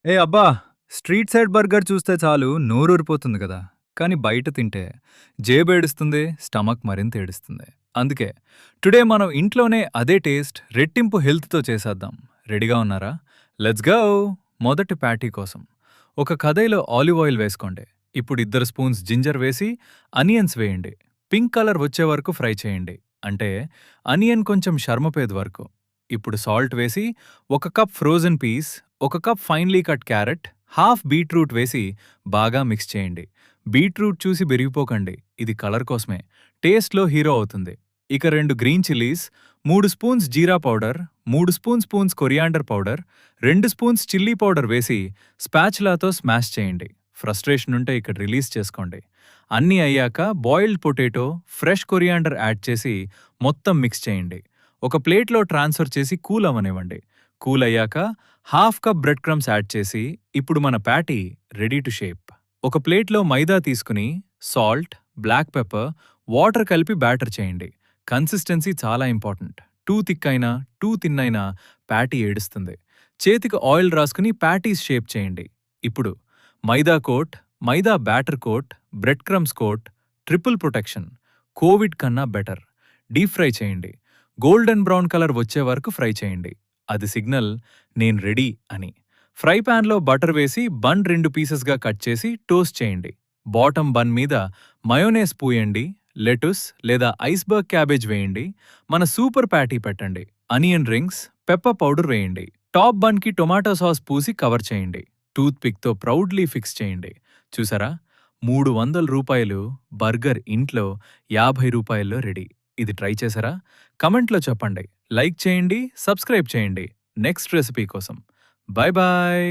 ఏ అబ్బా! Street side burger చూస్తే చాలు నోరూరిపోతుంది గదా! కానీ బయట తింటే జేబేడుస్తుంది, స్టమక్ మరింత ఏడుస్తుంది. అందుకే టుడే మనం ఇంట్లోనే అదే టేస్ట్ రెట్టింపు హెల్త్‌తో చేసేద్దాం. రెడీగా ఉన్నారా? Let's go! మొదటి ప్యాటీ కోసం ఒక కడాయిలో ఆలివ్ ఆయిల్ వేసుకోండి. ఇప్పుడు 2 స్పూన్స్ జింజర్ వేసి అనియన్స్ వేయండి. పింక్ కలర్ వచ్చే వరకు ఫ్రై చేయండి. అంటే అనియన్ కొంచెం షర్మపేద్ వరకు. ఇప్పుడు సాల్ట్ వేసి 1 cup frozen peas, 1 cup finely cut carrot, half beetroot వేసి బాగా మిక్స్ చేయండి. బీట్రూట్ చూసి బెరిగిపోకండి. ఇది కలర్ కోసమే. టేస్ట్‌లో హీరో అవుతుంది. ఇక 2 green chillies, 3 spoons jeera powder, 3 spoons coriander powder, 2 spoons chilli powder వేసి స్పాచులాతో స్మాష్ చేయండి. ఫ్రస్ట్రేషన్ ఉంటే ఇక్కడ రిలీజ్ చేసుకోండి. అన్నీ అయ్యాక boiled potato, fresh coriander add చేసి మొత్తం మిక్స్ చేయండి. ఒక ప్లేట్లో ట్రాన్స్ఫర్ చేసి కూల్ అవ్వనివ్వండి. కూల్ అయ్యాక half cup bread crumbs add చేసి ఇప్పుడు మన ప్యాటీ రెడీ టు షేప్. ఒక ప్లేట్లో మైదా తీసుకుని సాల్ట్, బ్లాక్ పెప్పర్, వాటర్ కలిపి బ్యాటర్ చేయండి. కన్సిస్టెన్సీ చాలా ఇంపార్టెంట్. టూ థిక్ అయినా టూ థిన్ అయినా ప్యాటీ ఏడుస్తుంది. చేతికి ఆయిల్ రాసుకుని ప్యాటీస్ షేప్ చేయండి. ఇప్పుడు మైదా కోట్, మైదా batter coat, bread crumbs coat, triple protection. Covid కన్నా బెటర్. డీప్ ఫ్రై చేయండి. గోల్డెన్ బ్రౌన్ కలర్ వచ్చే వరకు ఫ్రై చేయండి. అది సిగ్నల్ నేను రెడీ అని. ఫ్రై ప్యాన్లో బటర్ వేసి బన్ 2 పీసెస్గా కట్ చేసి టోస్ట్ చేయండి. బాటమ్ బన్ మీద మయోనేస్ పూయండి. లెటుస్ లేదా ఐస్బర్గ్ క్యాబేజ్ వేయండి. మన సూపర్ ప్యాటీ పెట్టండి. అనియన్ రింగ్స్, పెప్పర్ పౌడర్ వేయండి. టాప్ బన్కి టొమాటో సాస్ పూసి కవర్ చేయండి. టూత్ పిక్తో ప్రౌడ్లీ ఫిక్స్ చేయండి. చూసారా, రూ. 300 బర్గర్ ఇంట్లో రూ. 50లో రెడీ. ఇది ట్రై చేశారా? కమెంట్లో చెప్పండి. లైక్ చేయండి, సబ్స్క్రైబ్ చేయండి నెక్స్ట్ రెసిపీ కోసం. Bye bye.